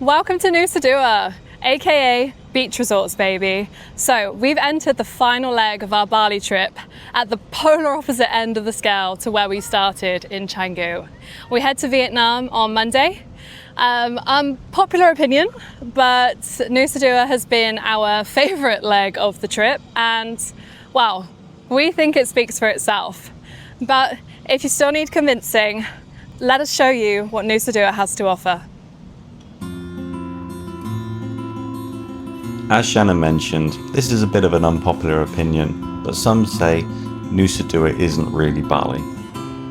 Welcome to Nusa Dua, aka Beach Resorts, baby. So we've entered the final leg of our Bali trip at the polar opposite end of the scale to where we started in Canggu. We head to Vietnam on Monday. Unpopular opinion, but Nusa Dua has been our favourite leg of the trip, and well, we think it speaks for itself. But if you still need convincing, let us show you what Nusa Dua has to offer. As Shannon mentioned, this is a bit of an unpopular opinion, but some say Nusa Dua isn't really Bali.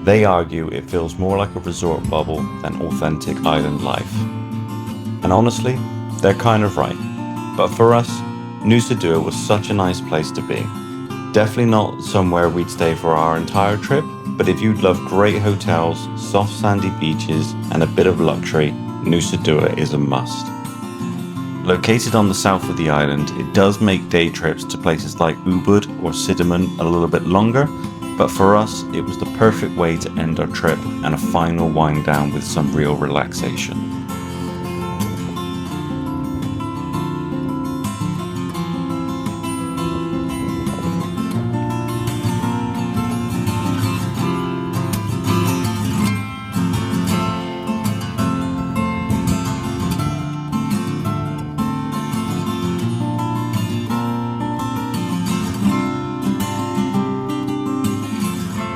They argue it feels more like a resort bubble than authentic island life. And honestly, they're kind of right. But for us, Nusa Dua was such a nice place to be. Definitely not somewhere we'd stay for our entire trip, but if you'd love great hotels, soft sandy beaches, and a bit of luxury, Nusa Dua is a must. Located on the south of the island, it does make day trips to places like Ubud or Cinnamon a little bit longer, but for us, it was the perfect way to end our trip and a final wind down with some real relaxation.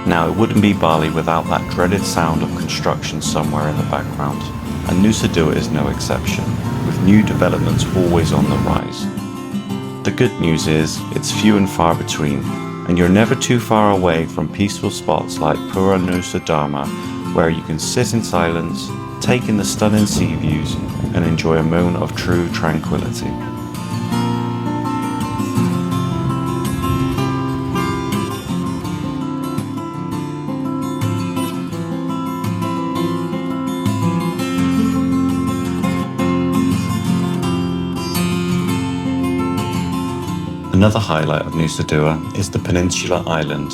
Now, it wouldn't be Bali without that dreaded sound of construction somewhere in the background, and Nusa Dua is no exception, with new developments always on the rise. The good news is, it's few and far between, and you're never too far away from peaceful spots like Pura Nusa Dharma, where you can sit in silence, take in the stunning sea views, and enjoy a moment of true tranquility. Another highlight of Nusa Dua is the Peninsula Island,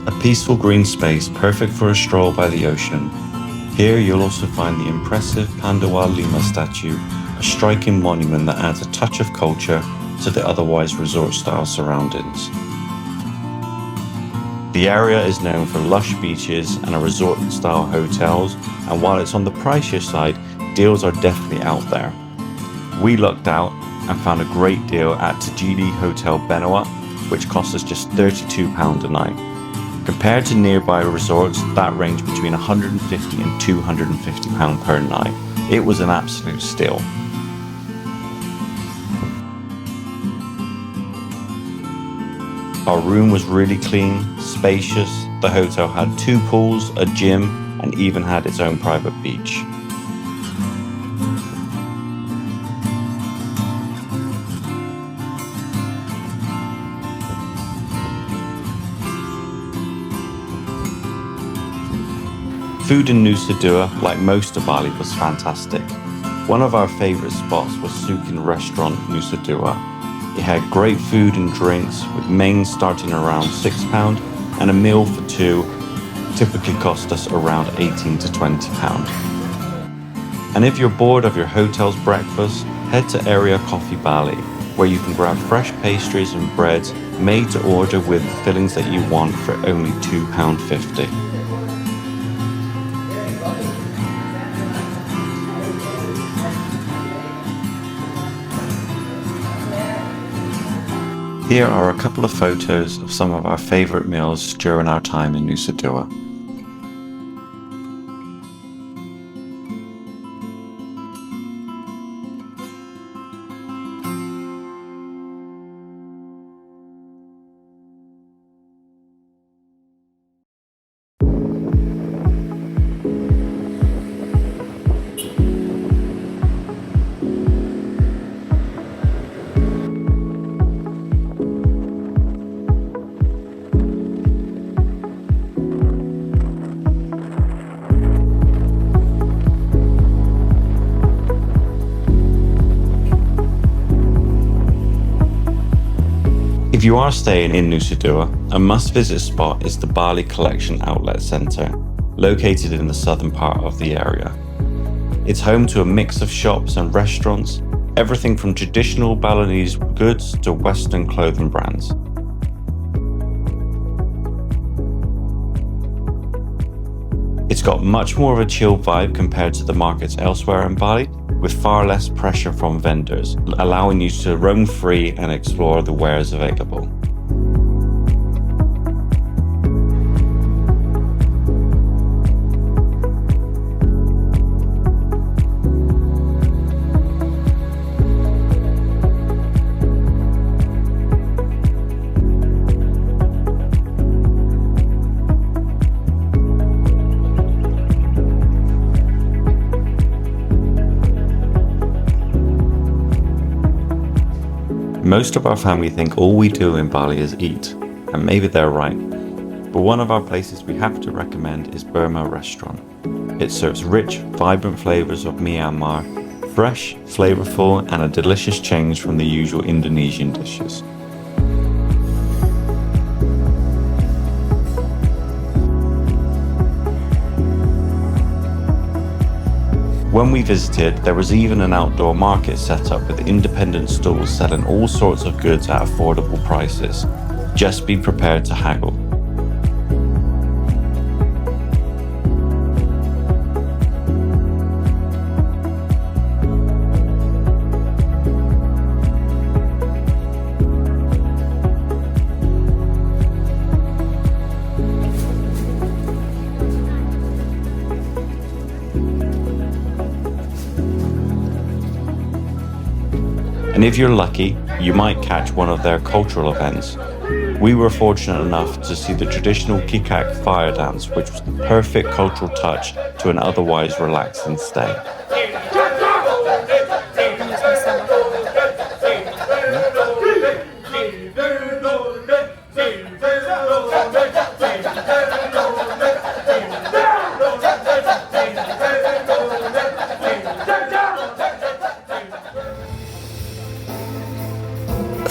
a peaceful green space perfect for a stroll by the ocean. Here you'll also find the impressive Pandawa Lima statue, a striking monument that adds a touch of culture to the otherwise resort-style surroundings. The area is known for lush beaches and resort-style hotels, and while it's on the pricier side, deals are definitely out there. We lucked out and found a great deal at Tijili Hotel Benoa, which cost us just £32 a night. Compared to nearby resorts that range between £150 and £250 per night, it was an absolute steal. Our room was really clean, spacious. The hotel had 2 pools, a gym, and even had its own private beach. Food in Nusa Dua, like most of Bali, was fantastic. One of our favourite spots was Sukun restaurant Nusa Dua. It had great food and drinks, with mains starting around £6 and a meal for 2 typically cost us around £18 to £20. And if you're bored of your hotel's breakfast, head to Area Coffee Bali, where you can grab fresh pastries and breads made to order with the fillings that you want for only £2.50. Here are a couple of photos of some of our favourite meals during our time in Nusa Dua. If you are staying in Nusa Dua, a must-visit spot is the Bali Collection Outlet Centre, located in the southern part of the area. It's home to a mix of shops and restaurants, everything from traditional Balinese goods to Western clothing brands. It's got much more of a chill vibe compared to the markets elsewhere in Bali, with far less pressure from vendors, allowing you to roam free and explore the wares available. Most of our family think all we do in Bali is eat, and maybe they're right. But one of our places we have to recommend is Burma Restaurant. It serves rich, vibrant flavors of Myanmar, fresh, flavorful, and a delicious change from the usual Indonesian dishes. When we visited, there was even an outdoor market set up with independent stalls selling all sorts of goods at affordable prices. Just be prepared to haggle. And if you're lucky, you might catch one of their cultural events. We were fortunate enough to see the traditional Kikak fire dance, which was the perfect cultural touch to an otherwise relaxing stay.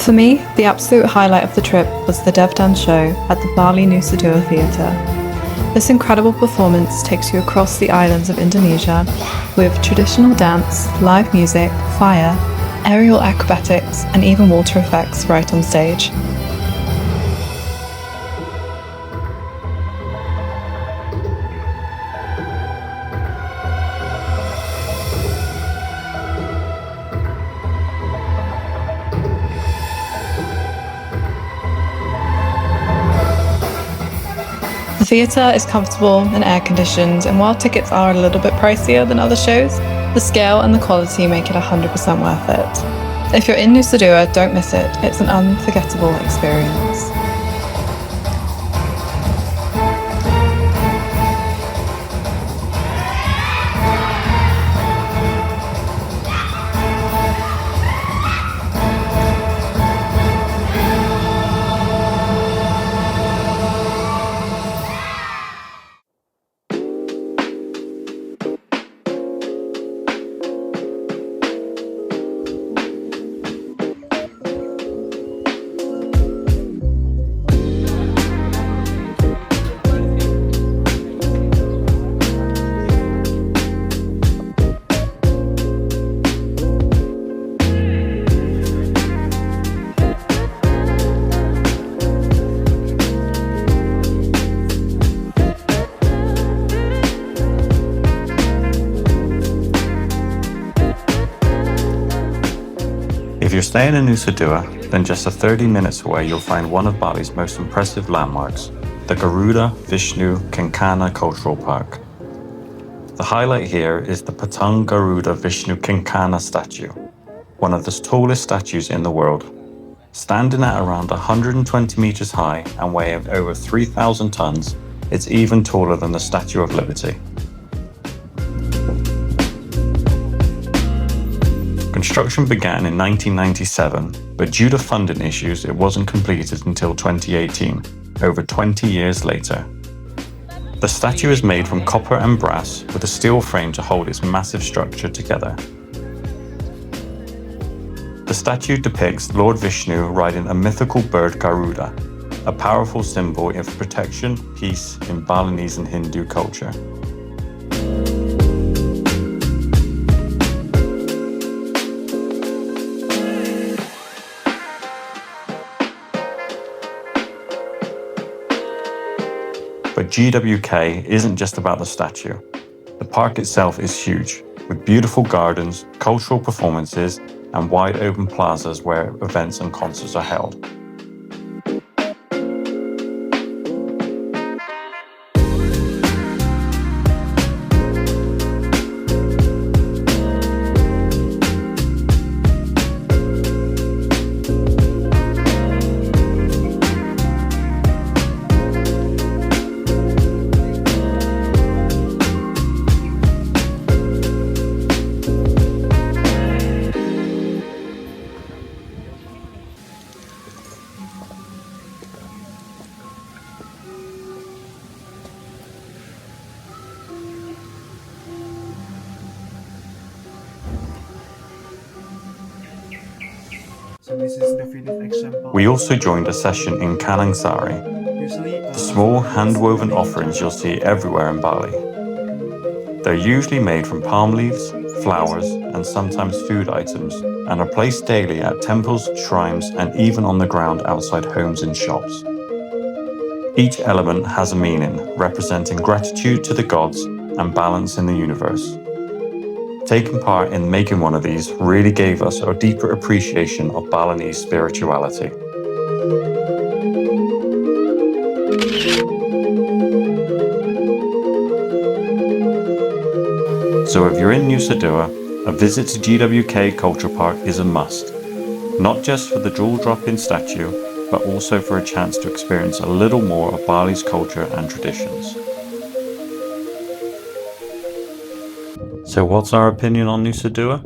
For me, the absolute highlight of the trip was the Devdan Show at the Bali Nusa Dua Theatre. This incredible performance takes you across the islands of Indonesia with traditional dance, live music, fire, aerial acrobatics, and even water effects right on stage. The theatre is comfortable and air-conditioned, and while tickets are a little bit pricier than other shows, the scale and the quality make it 100% worth it. If you're in Nusa Dua, don't miss it. It's an unforgettable experience. If you're staying in Nusa Dua, then just 30 minutes away you'll find one of Bali's most impressive landmarks, the Garuda Wisnu Kencana Cultural Park. The highlight here is the Patung Garuda Wisnu Kencana statue, one of the tallest statues in the world. Standing at around 120 meters high and weighing over 3,000 tons, it's even taller than the Statue of Liberty. Construction began in 1997, but due to funding issues, it wasn't completed until 2018, over 20 years later. The statue is made from copper and brass with a steel frame to hold its massive structure together. The statue depicts Lord Vishnu riding a mythical bird Garuda, a powerful symbol of protection, peace in Balinese and Hindu culture. GWK isn't just about the statue. The park itself is huge, with beautiful gardens, cultural performances, and wide open plazas where events and concerts are held. So this is the finished example. We also joined a session in Canang Sari, the small hand-woven offerings you'll see everywhere in Bali. They're usually made from palm leaves, flowers, and sometimes food items, and are placed daily at temples, shrines, and even on the ground outside homes and shops. Each element has a meaning, representing gratitude to the gods and balance in the universe. Taking part in making one of these really gave us a deeper appreciation of Balinese spirituality. So if you're in Nusa Dua, a visit to GWK Culture Park is a must. Not just for the jaw-dropping statue, but also for a chance to experience a little more of Bali's culture and traditions. So what's our opinion on Nusa Dua?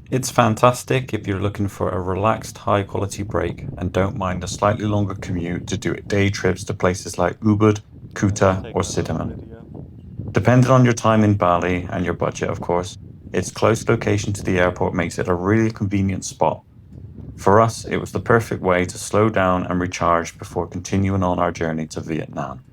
It's fantastic if you're looking for a relaxed, high-quality break and don't mind a slightly longer commute to do day trips to places like Ubud, Kuta, or Sidaman. Depending on your time in Bali and your budget, of course, its close location to the airport makes it a really convenient spot. For us, it was the perfect way to slow down and recharge before continuing on our journey to Vietnam.